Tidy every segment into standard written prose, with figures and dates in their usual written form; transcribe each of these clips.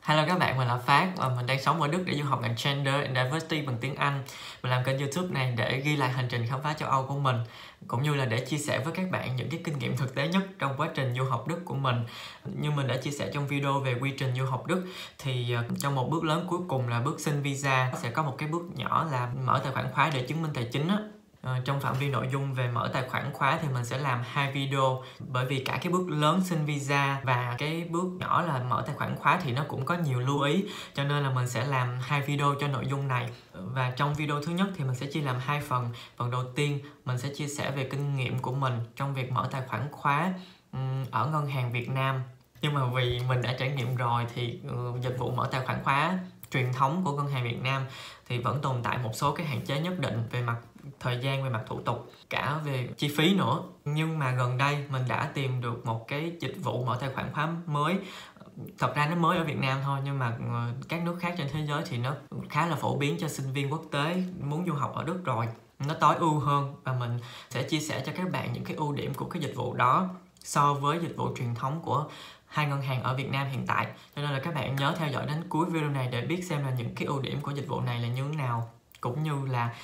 Hello các bạn, mình là Phát và mình đang sống ở Đức để du học ngành Gender and Diversity bằng tiếng Anh. Mình làm kênh YouTube này để ghi lại hành trình khám phá châu Âu của mình, cũng như là để chia sẻ với các bạn những cái kinh nghiệm thực tế nhất trong quá trình du học Đức của mình. Như mình đã chia sẻ trong video về quy trình du học Đức thì trong một bước lớn cuối cùng là bước xin visa sẽ có một cái bước nhỏ là mở tài khoản khóa để chứng minh tài chính á. Trong phạm vi nội dung về mở tài khoản khóa thì mình sẽ làm 2 video, bởi vì cả cái bước lớn xin visa và cái bước nhỏ là mở tài khoản khóa thì nó cũng có nhiều lưu ý, cho nên là mình sẽ làm 2 video cho nội dung này. Và trong video thứ nhất thì mình sẽ chia làm 2 phần. Phần đầu tiên mình sẽ chia sẻ về kinh nghiệm của mình trong việc mở tài khoản khóa ở ngân hàng Việt Nam. Nhưng mà vì mình đã trải nghiệm rồi thì dịch vụ mở tài khoản khóa truyền thống của ngân hàng Việt Nam thì vẫn tồn tại một số cái hạn chế nhất định về mặt thời gian, về mặt thủ tục, cả về chi phí nữa. Nhưng mà gần đây mình đã tìm được một cái dịch vụ mở tài khoản khóa mới. Thật ra nó mới ở Việt Nam thôi, nhưng mà các nước khác trên thế giới thì nó khá là phổ biến cho sinh viên quốc tế muốn du học ở Đức rồi. Nó tối ưu hơn và mình sẽ chia sẻ cho các bạn những cái ưu điểm của cái dịch vụ đó so với dịch vụ truyền thống của hai ngân hàng ở Việt Nam hiện tại. Cho nên là các bạn nhớ theo dõi đến cuối video này để biết xem là những cái ưu điểm của dịch vụ này là như thế nào, cũng như là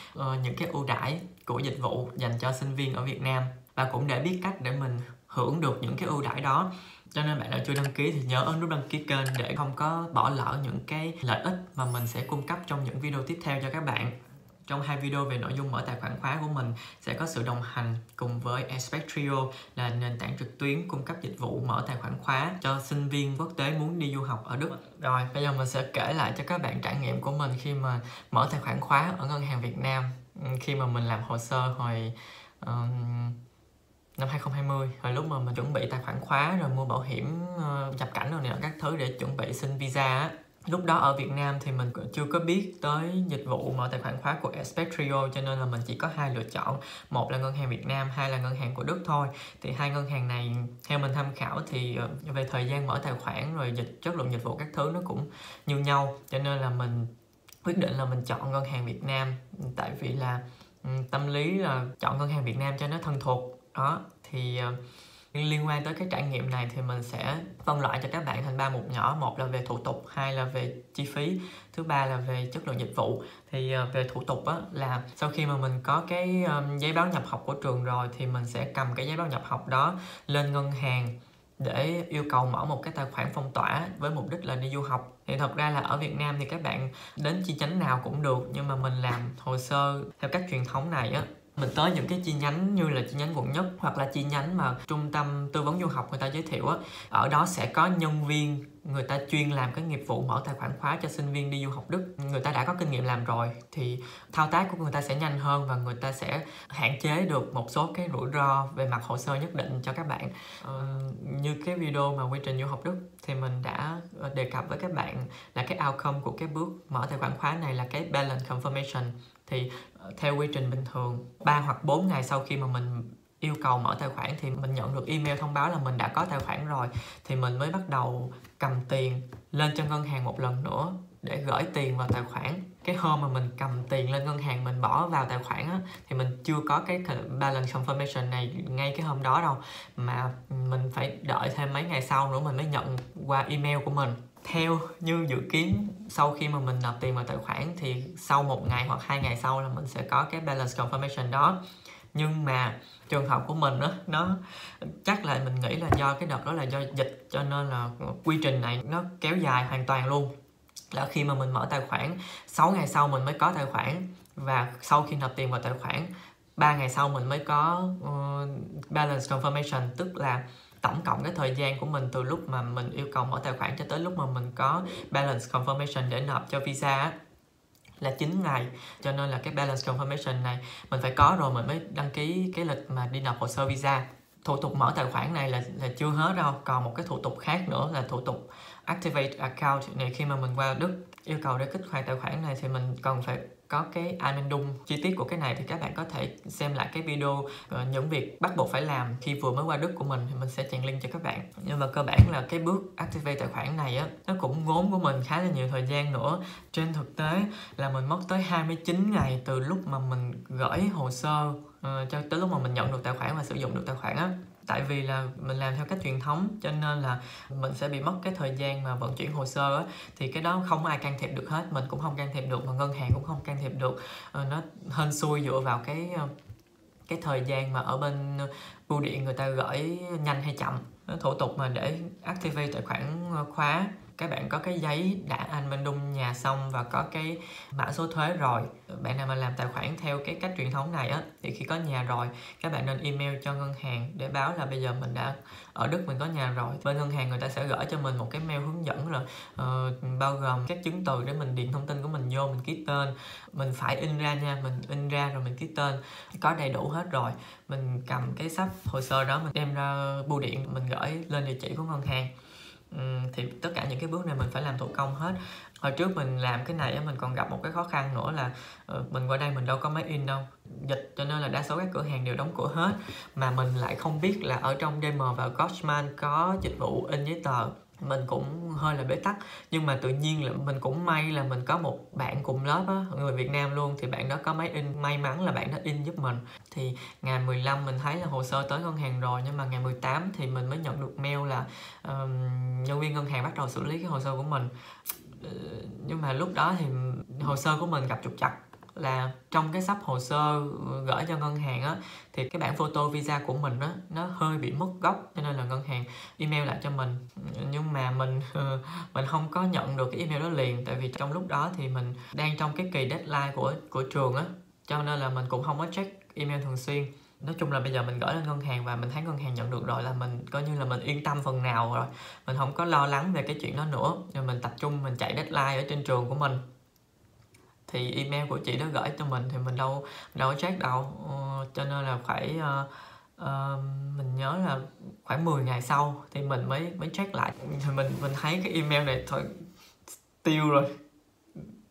những cái ưu đãi của dịch vụ dành cho sinh viên ở Việt Nam, và cũng để biết cách để mình hưởng được những cái ưu đãi đó. Cho nên bạn nào chưa đăng ký thì nhớ ấn nút đăng ký kênh để không có bỏ lỡ những cái lợi ích mà mình sẽ cung cấp trong những video tiếp theo cho các bạn. Trong 2 video về nội dung mở tài khoản khóa của mình sẽ có sự đồng hành cùng với Expectrio, là nền tảng trực tuyến cung cấp dịch vụ mở tài khoản khóa cho sinh viên quốc tế muốn đi du học ở Đức. Rồi, bây giờ mình sẽ kể lại cho các bạn trải nghiệm của mình khi mà mở tài khoản khóa ở ngân hàng Việt Nam. Khi mà mình làm hồ sơ hồi năm 2020, hồi lúc mà mình chuẩn bị tài khoản khóa rồi mua bảo hiểm nhập cảnh rồi này các thứ để chuẩn bị xin visa á. Lúc đó ở Việt Nam thì mình chưa có biết tới dịch vụ mở tài khoản khóa của Expectrio, cho nên là mình chỉ có 2 lựa chọn. Một là ngân hàng Việt Nam, 2 là ngân hàng của Đức thôi. Thì 2 ngân hàng này theo mình tham khảo thì về thời gian mở tài khoản rồi chất lượng dịch vụ các thứ nó cũng như nhau, cho nên là mình quyết định là mình chọn ngân hàng Việt Nam. Tại vì là tâm lý là chọn ngân hàng Việt Nam cho nó thân thuộc đó. Thì liên quan tới cái trải nghiệm này thì mình sẽ phân loại cho các bạn thành 3 mục nhỏ. Một là về thủ tục, 2 là về chi phí, thứ ba là về chất lượng dịch vụ. Thì về thủ tục á, là sau khi mà mình có cái giấy báo nhập học của trường rồi thì mình sẽ cầm cái giấy báo nhập học đó lên ngân hàng để yêu cầu mở một cái tài khoản phong tỏa với mục đích là đi du học. Thì thật ra là ở Việt Nam thì các bạn đến chi nhánh nào cũng được, nhưng mà mình làm hồ sơ theo cách truyền thống này á, mình tới những cái chi nhánh như là chi nhánh quận Nhất hoặc là chi nhánh mà trung tâm tư vấn du học người ta giới thiệu á, ở đó sẽ có nhân viên người ta chuyên làm cái nghiệp vụ mở tài khoản khóa cho sinh viên đi du học Đức. Người ta đã có kinh nghiệm làm rồi thì thao tác của người ta sẽ nhanh hơn và người ta sẽ hạn chế được một số cái rủi ro về mặt hồ sơ nhất định cho các bạn. Như cái video mà quy trình du học Đức thì mình đã đề cập với các bạn là cái outcome của cái bước mở tài khoản khóa này là cái balance confirmation. Thì theo quy trình bình thường 3 hoặc 4 ngày sau khi mà mình yêu cầu mở tài khoản thì mình nhận được email thông báo là mình đã có tài khoản rồi, thì mình mới bắt đầu cầm tiền lên cho ngân hàng một lần nữa để gửi tiền vào tài khoản. Cái hôm mà mình cầm tiền lên ngân hàng mình bỏ vào tài khoản á, thì mình chưa có cái balance confirmation này ngay cái hôm đó đâu, mà mình phải đợi thêm mấy ngày sau nữa mình mới nhận qua email của mình. Theo như dự kiến, sau khi mà mình nộp tiền vào tài khoản thì sau 1 ngày hoặc 2 ngày sau là mình sẽ có cái balance confirmation đó. Nhưng mà trường hợp của mình á, nó chắc là mình nghĩ là do cái đợt đó là do dịch, cho nên là quy trình này nó kéo dài hoàn toàn luôn. Là khi mà mình mở tài khoản 6 ngày sau mình mới có tài khoản, và sau khi nộp tiền vào tài khoản 3 ngày sau mình mới có balance confirmation, tức là tổng cộng cái thời gian của mình từ lúc mà mình yêu cầu mở tài khoản cho tới lúc mà mình có balance confirmation để nộp cho visa là 9 ngày. Cho nên là cái balance confirmation này mình phải có rồi mình mới đăng ký cái lịch mà đi nộp hồ sơ visa. Thủ tục mở tài khoản này là chưa hết đâu, còn một cái thủ tục khác nữa là thủ tục activate account này. Khi mà mình qua Đức yêu cầu để kích hoạt tài khoản này thì mình cần phải có cái addendum chi tiết của cái này, thì các bạn có thể xem lại cái video những việc bắt buộc phải làm khi vừa mới qua Đức của mình, thì mình sẽ chèn link cho các bạn. Nhưng mà cơ bản là cái bước activate tài khoản này á, nó cũng ngốn của mình khá là nhiều thời gian nữa. Trên thực tế là mình mất tới 29 ngày từ lúc mà mình gửi hồ sơ cho tới lúc mà mình nhận được tài khoản và sử dụng được tài khoản á. tại vì là mình làm theo cách truyền thống cho nên là mình sẽ bị mất cái thời gian mà vận chuyển hồ sơ á, thì cái đó không ai can thiệp được hết, mình cũng không can thiệp được mà ngân hàng cũng không can thiệp được. Nó hên xui dựa vào cái thời gian mà ở bên bưu điện người ta gửi nhanh hay chậm. Thủ tục mà để activate tài khoản khóa, các bạn có cái giấy đã anh bên Đông nhà xong và có cái mã số thuế rồi. Bạn nào mà làm tài khoản theo cái cách truyền thống này á, thì khi có nhà rồi các bạn nên email cho ngân hàng để báo là bây giờ mình đã ở Đức, mình có nhà rồi. Bên ngân hàng người ta sẽ gửi cho mình một cái mail hướng dẫn rồi bao gồm các chứng từ để mình điền thông tin của mình vô, mình ký tên. Mình phải in ra nha, mình in ra rồi mình ký tên, có đầy đủ hết rồi. Mình cầm cái sắp hồ sơ đó, mình đem ra bưu điện, mình gửi lên địa chỉ của ngân hàng. Thì tất cả những cái bước này mình phải làm thủ công hết. Hồi trước mình làm cái này mình còn gặp một cái khó khăn nữa là mình qua đây mình đâu có máy in đâu, dịch, cho nên là đa số các cửa hàng đều đóng cửa hết. Mà mình lại không biết là ở trong DM và Gochman có dịch vụ in giấy tờ. Mình cũng hơi là bế tắc, nhưng mà tự nhiên là mình cũng may là mình có một bạn cùng lớp á, người Việt Nam luôn, thì bạn đó có máy in, may mắn là bạn đó in giúp mình. Thì ngày 15 mình thấy là hồ sơ tới ngân hàng rồi, nhưng mà ngày 18 thì mình mới nhận được mail là nhân viên ngân hàng bắt đầu xử lý cái hồ sơ của mình. Nhưng mà lúc đó thì hồ sơ của mình gặp trục trặc là trong cái sắp hồ sơ gửi cho ngân hàng á, thì cái bản photo visa của mình á nó hơi bị mất gốc, cho nên là ngân hàng email lại cho mình. Nhưng mà mình không có nhận được cái email đó liền, tại vì trong lúc đó thì mình đang trong cái kỳ deadline của trường á, cho nên là mình cũng không có check email thường xuyên. Nói chung là bây giờ mình gửi lên ngân hàng và mình thấy ngân hàng nhận được rồi là mình coi như là mình yên tâm phần nào rồi, mình không có lo lắng về cái chuyện đó nữa. Rồi mình tập trung mình chạy deadline ở trên trường của mình. Thì email của chị đó gửi cho mình thì mình đâu có check đâu, cho nên là phải mình nhớ là khoảng 10 ngày sau thì mình mới check lại. Thì mình thấy cái email này thôi tiêu rồi.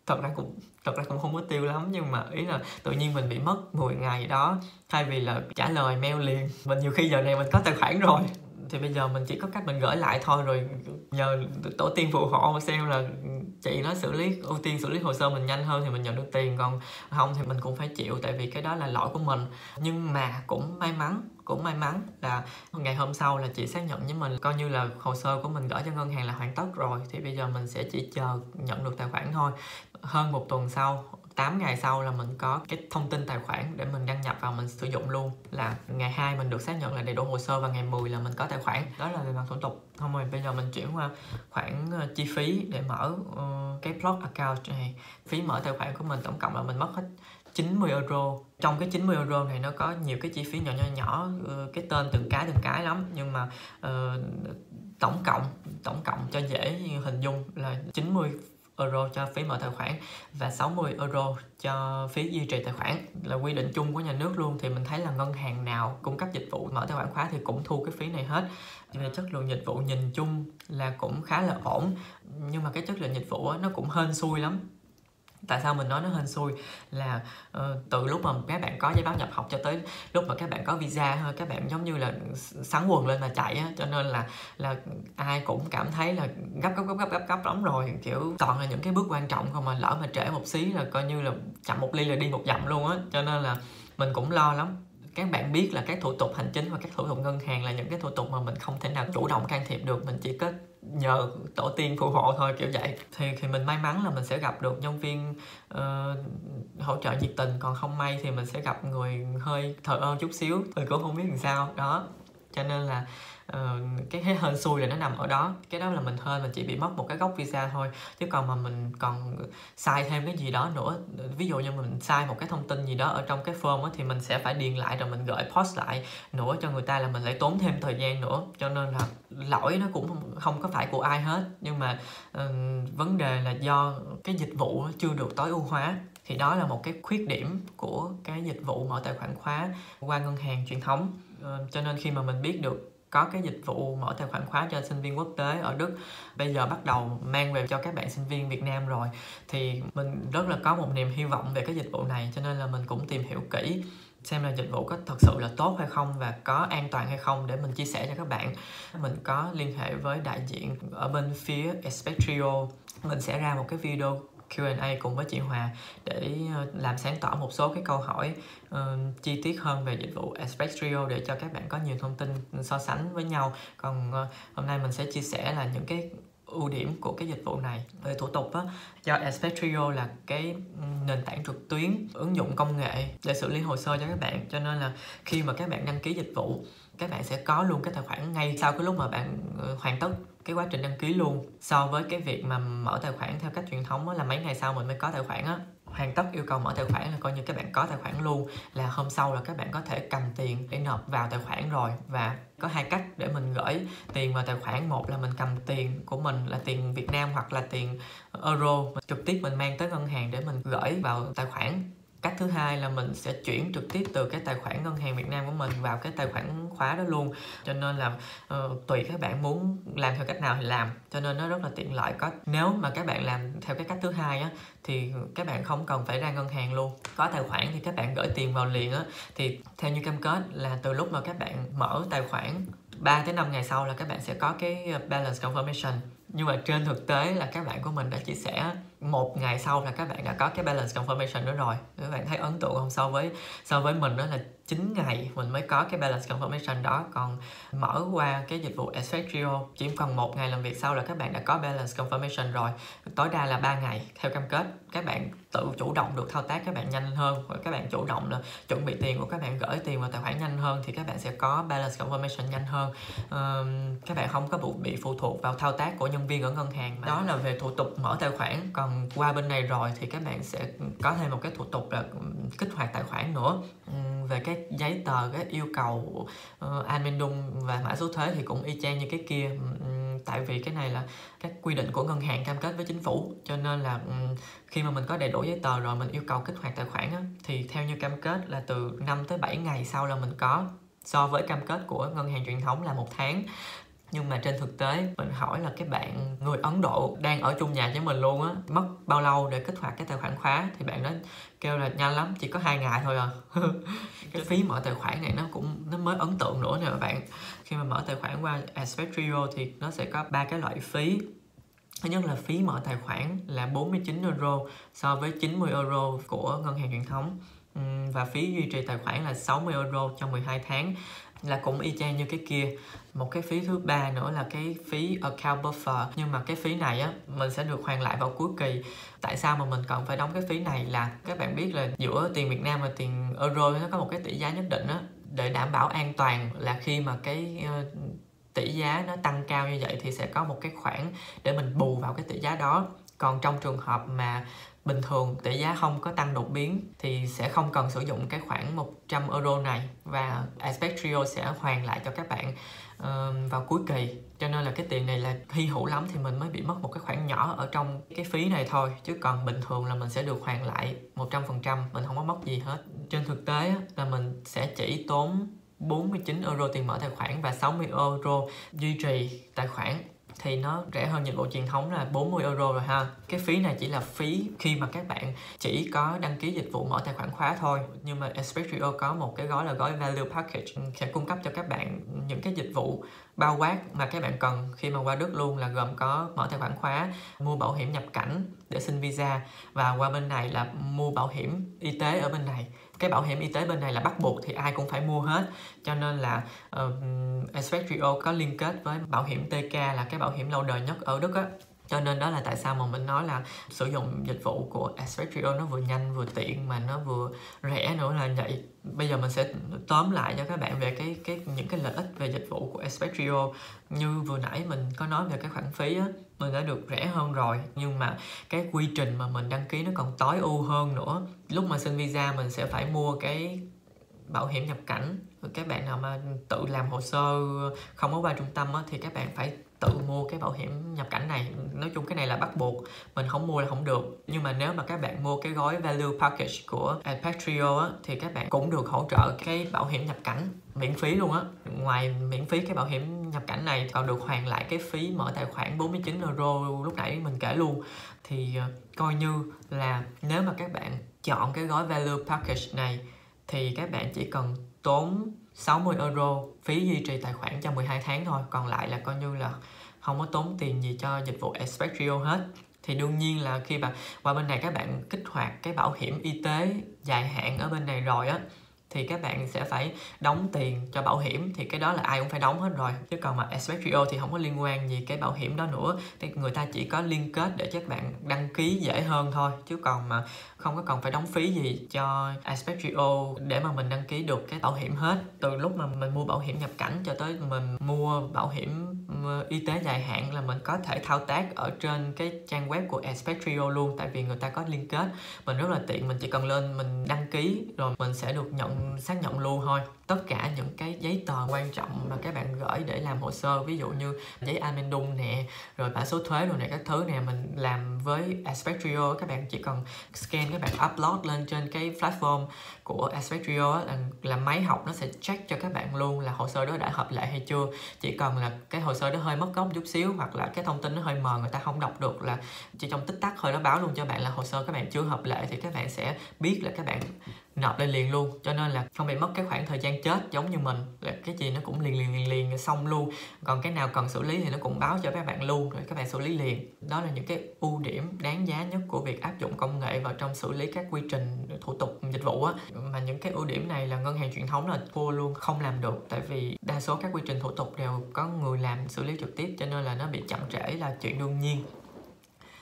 Thật ra cũng không có tiêu lắm, nhưng mà ý là tự nhiên mình bị mất 10 ngày đó, thay vì là trả lời mail liền. Mình nhiều khi giờ này mình có tài khoản rồi thì bây giờ mình chỉ có cách mình gửi lại thôi, rồi nhờ tổ tiên phù hộ xem là chị nó ưu tiên xử lý hồ sơ mình nhanh hơn thì mình nhận được tiền, còn không thì mình cũng phải chịu, tại vì cái đó là lỗi của mình. Nhưng mà cũng may mắn là ngày hôm sau là chị xác nhận với mình, coi như là hồ sơ của mình gửi cho ngân hàng là hoàn tất rồi, thì bây giờ mình sẽ chỉ chờ nhận được tài khoản thôi. Hơn một tuần sau, 8 ngày sau là mình có cái thông tin tài khoản để mình đăng nhập vào mình sử dụng luôn. Là ngày 2 mình được xác nhận là đầy đủ hồ sơ và ngày 10 là mình có tài khoản. Đó là về mặt thủ tục. Không rồi, bây giờ mình chuyển qua khoản chi phí để mở cái Plug account này. Phí mở tài khoản của mình tổng cộng là mình mất hết 90 euro. Trong cái 90 euro này nó có nhiều cái chi phí nhỏ, cái tên từng cái lắm. Nhưng mà tổng cộng cho dễ hình dung là 90 euro cho phí mở tài khoản và 60 euro cho phí duy trì tài khoản, là quy định chung của nhà nước luôn. Thì mình thấy là ngân hàng nào cung cấp dịch vụ mở tài khoản khóa thì cũng thu cái phí này hết. Về chất lượng dịch vụ nhìn chung là cũng khá là ổn, nhưng mà cái chất lượng dịch vụ nó cũng hên xui lắm. Tại sao mình nói nó hên xui là từ lúc mà các bạn có giấy báo nhập học cho tới lúc mà các bạn có visa, các bạn giống như là sắn quần lên mà chạy á, cho nên là ai cũng cảm thấy là gấp lắm rồi, kiểu toàn là những cái bước quan trọng không, mà lỡ mà trễ một xí là coi như là chậm một ly là đi một dặm luôn á, cho nên là mình cũng lo lắm. Các bạn biết là các thủ tục hành chính và các thủ tục ngân hàng là những cái thủ tục mà mình không thể nào chủ động can thiệp được, mình chỉ có nhờ tổ tiên phù hộ thôi, kiểu vậy. Thì mình may mắn là mình sẽ gặp được nhân viên hỗ trợ nhiệt tình, còn không may thì mình sẽ gặp người hơi thờ ơ chút xíu, mình cũng không biết làm sao đó. Cho nên là cái hên xui là nó nằm ở đó. Cái đó là mình hên, mình chỉ bị mất một cái gốc visa thôi, chứ còn mà mình còn sai thêm cái gì đó nữa, ví dụ như mình sai một cái thông tin gì đó ở trong cái form á, thì mình sẽ phải điền lại rồi mình gửi post lại nữa cho người ta, là mình lại tốn thêm thời gian nữa. Cho nên là lỗi nó cũng không có phải của ai hết, nhưng mà vấn đề là do cái dịch vụ chưa được tối ưu hóa. Thì đó là một cái khuyết điểm của cái dịch vụ mở tài khoản khóa qua ngân hàng truyền thống. Cho nên khi mà mình biết được có cái dịch vụ mở tài khoản khóa cho sinh viên quốc tế ở Đức bây giờ bắt đầu mang về cho các bạn sinh viên Việt Nam rồi, thì mình rất là có một niềm hy vọng về cái dịch vụ này. Cho nên là mình cũng tìm hiểu kỹ xem là dịch vụ có thật sự là tốt hay không và có an toàn hay không để mình chia sẻ cho các bạn. Mình có liên hệ với đại diện ở bên phía Expectrio, mình sẽ ra một cái video Q&A cùng với chị Hòa để làm sáng tỏ một số cái câu hỏi chi tiết hơn về dịch vụ Expectrio để cho các bạn có nhiều thông tin so sánh với nhau. Còn hôm nay mình sẽ chia sẻ là những cái ưu điểm của cái dịch vụ này. Về thủ tục á, do Expectrio là cái nền tảng trực tuyến ứng dụng công nghệ để xử lý hồ sơ cho các bạn, cho nên là khi mà các bạn đăng ký dịch vụ, các bạn sẽ có luôn cái tài khoản ngay sau cái lúc mà bạn hoàn tất cái quá trình đăng ký luôn, so với cái việc mà mở tài khoản theo cách truyền thống là mấy ngày sau mình mới có tài khoản á. Hoàn tất yêu cầu mở tài khoản là coi như các bạn có tài khoản luôn, là hôm sau là các bạn có thể cầm tiền để nộp vào tài khoản rồi. Và có hai cách để mình gửi tiền vào tài khoản. Một là mình cầm tiền của mình là tiền Việt Nam hoặc là tiền euro, trực tiếp mình mang tới ngân hàng để mình gửi vào tài khoản. Cách thứ hai là mình sẽ chuyển trực tiếp từ cái tài khoản ngân hàng Việt Nam của mình vào cái tài khoản khóa đó luôn. Cho nên là tùy các bạn muốn làm theo cách nào thì làm, cho nên nó rất là tiện lợi. Nếu mà các bạn làm theo cái cách thứ hai á, thì các bạn không cần phải ra ngân hàng luôn, có tài khoản thì các bạn gửi tiền vào liền á. Thì theo như cam kết là từ lúc mà các bạn mở tài khoản 3 tới 5 ngày sau là các bạn sẽ có cái balance confirmation. Nhưng mà trên thực tế là các bạn của mình đã chia sẻ 1 ngày sau là các bạn đã có cái balance confirmation đó rồi. Các bạn thấy ấn tượng không? So với mình đó là 9 ngày mình mới có cái balance confirmation đó. Còn mở qua cái dịch vụ Expectrio chỉ cần 1 ngày làm việc sau là các bạn đã có balance confirmation rồi. Tối đa là 3 ngày theo cam kết. Các bạn tự chủ động được thao tác, các bạn nhanh hơn, và các bạn chủ động là chuẩn bị tiền của các bạn, gửi tiền vào tài khoản nhanh hơn thì các bạn sẽ có balance confirmation nhanh hơn. Các bạn không có bị phụ thuộc vào thao tác của nhân viên ở ngân hàng. Đó là về thủ tục mở tài khoản. Còn qua bên này rồi thì các bạn sẽ có thêm một cái thủ tục là kích hoạt tài khoản nữa. Về cái giấy tờ, cái yêu cầu Anmeldung và mã số thuế thì cũng y chang như cái kia. Tại vì cái này là các quy định của ngân hàng cam kết với chính phủ, cho nên là khi mà mình có đầy đủ giấy tờ rồi mình yêu cầu kích hoạt tài khoản á, thì theo như cam kết là từ 5 tới 7 ngày sau là mình có, so với cam kết của ngân hàng truyền thống là 1 tháng. Nhưng mà trên thực tế mình hỏi là cái bạn người Ấn Độ đang ở chung nhà với mình luôn á, mất bao lâu để kích hoạt cái tài khoản khóa, thì bạn đó kêu là nhanh lắm, chỉ có 2 ngày thôi à. Cái phí mở tài khoản này nó mới ấn tượng nữa nè các bạn. Khi mà mở tài khoản qua Expectrio thì nó sẽ có 3 cái loại phí. Thứ nhất là phí mở tài khoản là 49 euro so với 90 euro của ngân hàng truyền thống. Và phí duy trì tài khoản là 60 euro trong 12 tháng, là cũng y chang như cái kia. Một cái phí thứ ba nữa là cái phí account buffer, nhưng mà cái phí này á mình sẽ được hoàn lại vào cuối kỳ. Tại sao mà mình cần phải đóng cái phí này là các bạn biết là giữa tiền Việt Nam và tiền euro nó có một cái tỷ giá nhất định á, để đảm bảo an toàn là khi mà cái tỷ giá nó tăng cao như vậy thì sẽ có một cái khoản để mình bù vào cái tỷ giá đó. Còn trong trường hợp mà bình thường tỷ giá không có tăng đột biến thì sẽ không cần sử dụng cái khoản 100 euro này, và Expectrio sẽ hoàn lại cho các bạn vào cuối kỳ. Cho nên là cái tiền này là hy hữu lắm thì mình mới bị mất một cái khoản nhỏ ở trong cái phí này thôi, chứ còn bình thường là mình sẽ được hoàn lại 100%, mình không có mất gì hết. Trên thực tế là mình sẽ chỉ tốn 49 euro tiền mở tài khoản và 60 euro duy trì tài khoản, thì nó rẻ hơn dịch vụ truyền thống là 40 euro rồi ha. Cái phí này chỉ là phí khi mà các bạn chỉ có đăng ký dịch vụ mở tài khoản khóa thôi. Nhưng mà Expectrio có một cái gói là gói Value Package, sẽ cung cấp cho các bạn những cái dịch vụ bao quát mà các bạn cần khi mà qua Đức luôn, là gồm có mở tài khoản khóa, mua bảo hiểm nhập cảnh để xin visa, và qua bên này là mua bảo hiểm y tế ở bên này. Cái bảo hiểm y tế bên này là bắt buộc thì ai cũng phải mua hết, cho nên là Expectrio có liên kết với bảo hiểm TK là cái bảo hiểm lâu đời nhất ở Đức á. Cho nên đó là tại sao mà mình nói là sử dụng dịch vụ của Expectrio nó vừa nhanh vừa tiện mà nó vừa rẻ nữa là vậy. Bây giờ mình sẽ tóm lại cho các bạn về những cái lợi ích về dịch vụ của Expectrio. Như vừa nãy mình có nói về cái khoản phí á, mình đã được rẻ hơn rồi, nhưng mà cái quy trình mà mình đăng ký nó còn tối ưu hơn nữa. Lúc mà xin visa mình sẽ phải mua cái bảo hiểm nhập cảnh. Các bạn nào mà tự làm hồ sơ không có qua trung tâm á, thì các bạn phải tự mua cái bảo hiểm nhập cảnh này. Nói chung cái này là bắt buộc, mình không mua là không được. Nhưng mà nếu mà các bạn mua cái gói Value Package của Expectrio á, thì các bạn cũng được hỗ trợ cái bảo hiểm nhập cảnh miễn phí luôn á. Ngoài miễn phí cái bảo hiểm nhập cảnh này còn được hoàn lại cái phí mở tài khoản 49 euro lúc nãy mình kể luôn. Thì coi như là nếu mà các bạn chọn cái gói Value Package này thì các bạn chỉ cần tốn 60 euro phí duy trì tài khoản trong 12 tháng thôi. Còn lại là coi như là không có tốn tiền gì cho dịch vụ Expectrio hết. Thì đương nhiên là khi mà qua bên này các bạn kích hoạt cái bảo hiểm y tế dài hạn ở bên này rồi á, thì các bạn sẽ phải đóng tiền cho bảo hiểm. Thì cái đó là ai cũng phải đóng hết rồi, chứ còn mà Expectrio thì không có liên quan gì cái bảo hiểm đó nữa. Thì người ta chỉ có liên kết để cho các bạn đăng ký dễ hơn thôi, chứ còn mà không có cần phải đóng phí gì cho Expectrio để mà mình đăng ký được cái bảo hiểm hết. Từ lúc mà mình mua bảo hiểm nhập cảnh cho tới mình mua bảo hiểm y tế dài hạn là mình có thể thao tác ở trên cái trang web của Expectrio luôn, tại vì người ta có liên kết. Mình rất là tiện, mình chỉ cần lên mình đăng ký rồi mình sẽ được xác nhận luôn thôi. Tất cả những cái giấy tờ quan trọng mà các bạn gửi để làm hồ sơ, ví dụ như giấy amendum nè, rồi mã số thuế rồi này các thứ nè, mình làm với Expectrio. Các bạn chỉ cần scan, các bạn upload lên trên cái platform của Expectrio là máy học nó sẽ check cho các bạn luôn là hồ sơ đó đã hợp lệ hay chưa. Chỉ cần là cái hồ sơ đó hơi mất gốc chút xíu, hoặc là cái thông tin nó hơi mờ, người ta không đọc được, là chỉ trong tích tắc thôi nó báo luôn cho bạn là hồ sơ các bạn chưa hợp lệ, thì các bạn sẽ biết là các bạn nộp lên liền luôn. Cho nên là không bị mất cái khoảng thời gian chết giống như mình, là cái gì nó cũng liền xong luôn. Còn cái nào cần xử lý thì nó cũng báo cho các bạn luôn, rồi các bạn xử lý liền. Đó là những cái ưu điểm đáng giá nhất của việc áp dụng công nghệ vào trong xử lý các quy trình thủ tục dịch vụ á. Mà những cái ưu điểm này là ngân hàng truyền thống là thua luôn, không làm được, tại vì đa số các quy trình thủ tục đều có người làm xử lý trực tiếp, cho nên là nó bị chậm trễ là chuyện đương nhiên.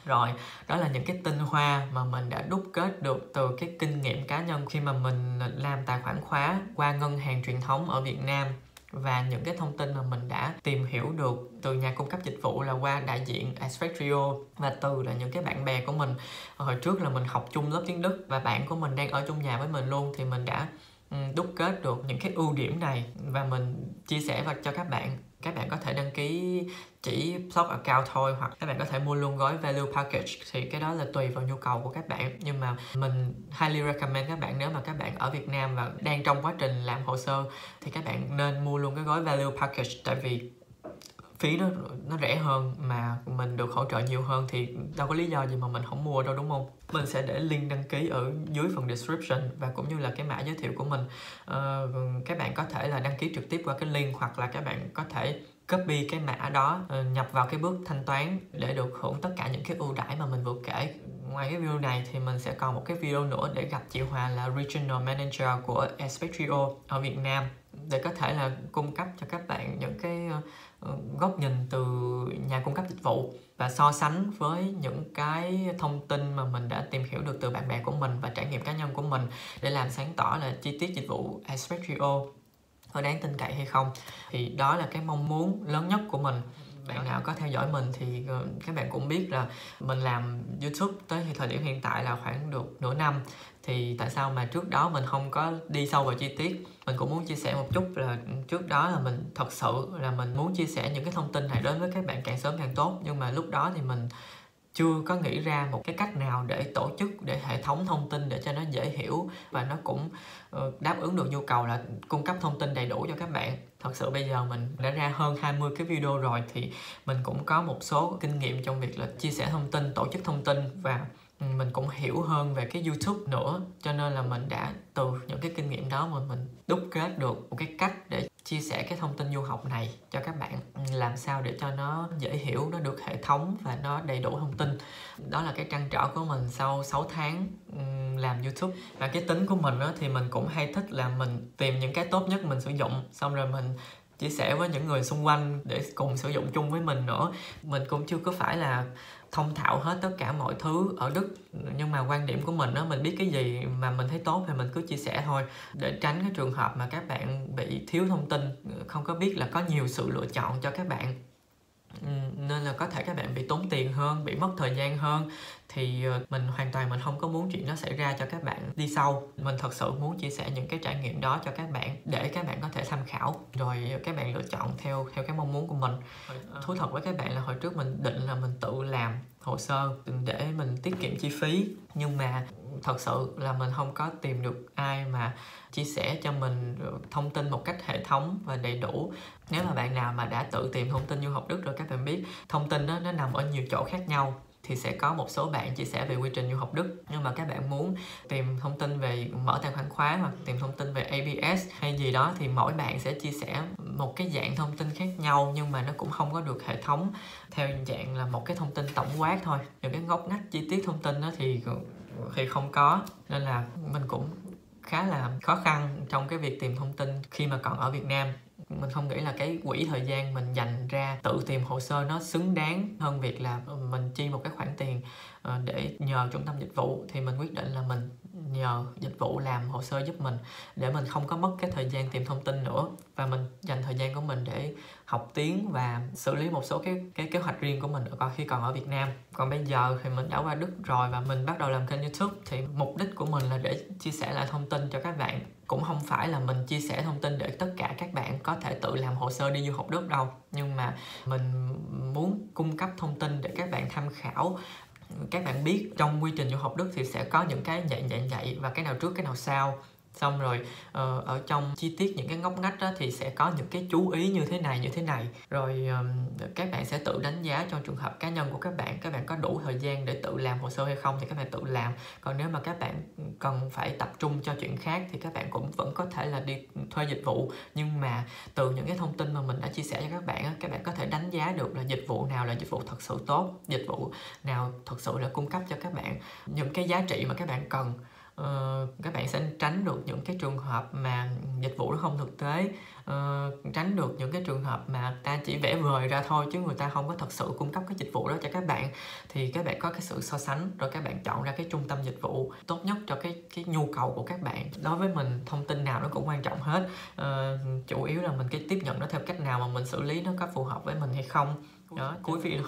Rồi, đó là những cái tinh hoa mà mình đã đúc kết được từ cái kinh nghiệm cá nhân khi mà mình làm tài khoản khóa qua ngân hàng truyền thống ở Việt Nam, và những cái thông tin mà mình đã tìm hiểu được từ nhà cung cấp dịch vụ là qua đại diện Expectrio, và từ là những cái bạn bè của mình. Hồi trước là mình học chung lớp tiếng Đức và bạn của mình đang ở chung nhà với mình luôn, thì mình đã đúc kết được những cái ưu điểm này và mình chia sẻ vào cho các bạn. Các bạn có thể đăng ký chỉ stock account thôi, hoặc các bạn có thể mua luôn gói value package, thì cái đó là tùy vào nhu cầu của các bạn. Nhưng mà mình highly recommend các bạn, nếu mà các bạn ở Việt Nam và đang trong quá trình làm hồ sơ thì các bạn nên mua luôn cái gói value package, tại vì phí nó rẻ hơn mà mình được hỗ trợ nhiều hơn, thì đâu có lý do gì mà mình không mua đâu, đúng không? Mình sẽ để link đăng ký ở dưới phần description và cũng như là cái mã giới thiệu của mình. Các bạn có thể là đăng ký trực tiếp qua cái link, hoặc là các bạn có thể copy cái mã đó, nhập vào cái bước thanh toán để được hưởng tất cả những cái ưu đãi mà mình vừa kể. Ngoài cái video này thì mình sẽ còn một cái video nữa để gặp chị Hòa, là Regional Manager của Expectrio ở Việt Nam, để có thể là cung cấp cho các bạn những cái góc nhìn từ nhà cung cấp dịch vụ và so sánh với những cái thông tin mà mình đã tìm hiểu được từ bạn bè của mình và trải nghiệm cá nhân của mình, để làm sáng tỏ là chi tiết dịch vụ Expectrio có đáng tin cậy hay không. Thì đó là cái mong muốn lớn nhất của mình. Bạn nào có theo dõi mình thì các bạn cũng biết là mình làm YouTube tới thời điểm hiện tại là khoảng được nửa năm. Thì tại sao mà trước đó mình không có đi sâu vào chi tiết? Mình cũng muốn chia sẻ một chút là trước đó là mình thật sự là mình muốn chia sẻ những cái thông tin này đến với các bạn càng sớm càng tốt. Nhưng mà lúc đó thì mình chưa có nghĩ ra một cái cách nào để tổ chức, để hệ thống thông tin để cho nó dễ hiểu và nó cũng đáp ứng được nhu cầu là cung cấp thông tin đầy đủ cho các bạn. Thật sự bây giờ mình đã ra hơn 20 cái video rồi, thì mình cũng có một số kinh nghiệm trong việc là chia sẻ thông tin, tổ chức thông tin, và mình cũng hiểu hơn về cái YouTube nữa. Cho nên là mình đã từ những cái kinh nghiệm đó mà mình đúc kết được một cái cách để chia sẻ cái thông tin du học này cho các bạn, làm sao để cho nó dễ hiểu, nó được hệ thống và nó đầy đủ thông tin. Đó là cái trăn trở của mình sau 6 tháng làm YouTube. Và cái tính của mình thì mình cũng hay thích là mình tìm những cái tốt nhất mình sử dụng, xong rồi mình chia sẻ với những người xung quanh để cùng sử dụng chung với mình nữa. Mình cũng chưa có phải là thông thạo hết tất cả mọi thứ ở Đức, nhưng mà quan điểm của mình mình biết cái gì mà mình thấy tốt thì mình cứ chia sẻ thôi, để tránh cái trường hợp mà các bạn bị thiếu thông tin, không có biết là có nhiều sự lựa chọn cho các bạn, nên là có thể các bạn bị tốn tiền hơn, bị mất thời gian hơn. Thì mình hoàn toàn mình không có muốn chuyện đó xảy ra cho các bạn đi sâu. Mình thật sự muốn chia sẻ những cái trải nghiệm đó cho các bạn, để các bạn có thể tham khảo, rồi các bạn lựa chọn theo cái mong muốn của mình. Thú thật với các bạn là hồi trước mình định là mình tự làm hồ sơ để mình tiết kiệm chi phí, nhưng mà thật sự là mình không có tìm được ai mà chia sẻ cho mình thông tin một cách hệ thống và đầy đủ. Nếu mà bạn nào mà đã tự tìm thông tin du học Đức rồi, các bạn biết thông tin đó nó nằm ở nhiều chỗ khác nhau, thì sẽ có một số bạn chia sẻ về quy trình du học Đức. Nhưng mà các bạn muốn tìm thông tin về mở tài khoản khóa hoặc tìm thông tin về ABS hay gì đó thì mỗi bạn sẽ chia sẻ một cái dạng thông tin khác nhau, nhưng mà nó cũng không có được hệ thống theo dạng là một cái thông tin tổng quát thôi. Những cái ngóc ngách chi tiết thông tin đó thì không có, nên là mình cũng khá là khó khăn trong cái việc tìm thông tin khi mà còn ở Việt Nam. Mình không nghĩ là cái quỹ thời gian mình dành ra tự tìm hồ sơ nó xứng đáng hơn việc là mình chi một cái khoản tiền để nhờ trung tâm dịch vụ. Thì mình quyết định là mình nhờ dịch vụ làm hồ sơ giúp mình để mình không có mất cái thời gian tìm thông tin nữa, và mình dành thời gian của mình để học tiếng và xử lý một số cái kế hoạch riêng của mình khi còn ở Việt Nam. Còn bây giờ thì mình đã qua Đức rồi và mình bắt đầu làm kênh YouTube, thì mục đích của mình là để chia sẻ lại thông tin cho các bạn. Cũng không phải là mình chia sẻ thông tin để tất cả các bạn có thể tự làm hồ sơ đi du học Đức đâu, nhưng mà mình muốn cung cấp thông tin để các bạn tham khảo. Các bạn biết trong quy trình du học Đức thì sẽ có những cái dạy và cái nào trước cái nào sau. Xong rồi ở trong chi tiết những cái ngóc ngách đó thì sẽ có những cái chú ý như thế này. Rồi các bạn sẽ tự đánh giá trong trường hợp cá nhân của các bạn có đủ thời gian để tự làm hồ sơ hay không thì các bạn tự làm. Còn nếu mà các bạn cần phải tập trung cho chuyện khác thì các bạn cũng vẫn có thể là đi thuê dịch vụ. Nhưng mà từ những cái thông tin mà mình đã chia sẻ cho các bạn có thể đánh giá được là dịch vụ nào là dịch vụ thật sự tốt, dịch vụ nào thật sự là cung cấp cho các bạn những cái giá trị mà các bạn cần. Các bạn sẽ tránh được những cái trường hợp mà dịch vụ nó không thực tế, tránh được những cái trường hợp mà ta chỉ vẽ vời ra thôi chứ người ta không có thật sự cung cấp cái dịch vụ đó cho các bạn. Thì các bạn có cái sự so sánh rồi các bạn chọn ra cái trung tâm dịch vụ tốt nhất cho cái nhu cầu của các bạn. Đối với mình thông tin nào nó cũng quan trọng hết, chủ yếu là mình cái tiếp nhận nó theo cách nào mà mình xử lý nó có phù hợp với mình hay không. Đó, cuối video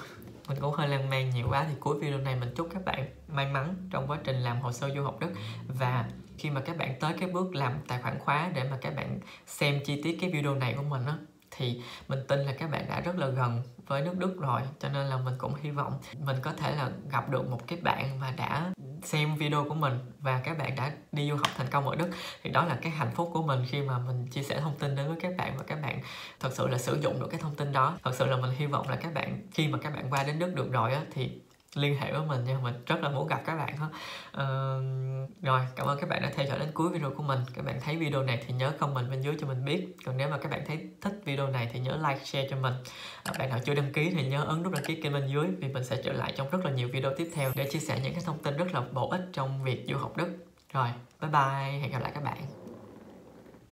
mình cũng hơi lan man nhiều quá, thì cuối video này mình chúc các bạn may mắn trong quá trình làm hồ sơ du học Đức. Và khi mà các bạn tới cái bước làm tài khoản khóa để mà các bạn xem chi tiết cái video này của mình á, thì mình tin là các bạn đã rất là gần với nước Đức rồi. Cho nên là mình cũng hy vọng mình có thể là gặp được một cái bạn mà đã xem video của mình và các bạn đã đi du học thành công ở Đức. Thì đó là cái hạnh phúc của mình khi mà mình chia sẻ thông tin đến với các bạn và các bạn thật sự là sử dụng được cái thông tin đó. Thật sự là mình hy vọng là các bạn khi mà các bạn qua đến Đức được rồi á thì liên hệ với mình nha, mình rất là muốn gặp các bạn hết. Rồi, cảm ơn các bạn đã theo dõi đến cuối video của mình. Các bạn thấy video này thì nhớ comment bên dưới cho mình biết. Còn nếu mà các bạn thấy thích video này thì nhớ like, share cho mình. Bạn nào chưa đăng ký thì nhớ ấn nút đăng ký kênh bên dưới, vì mình sẽ trở lại trong rất là nhiều video tiếp theo để chia sẻ những cái thông tin rất là bổ ích trong việc du học Đức. Rồi, bye bye, hẹn gặp lại các bạn.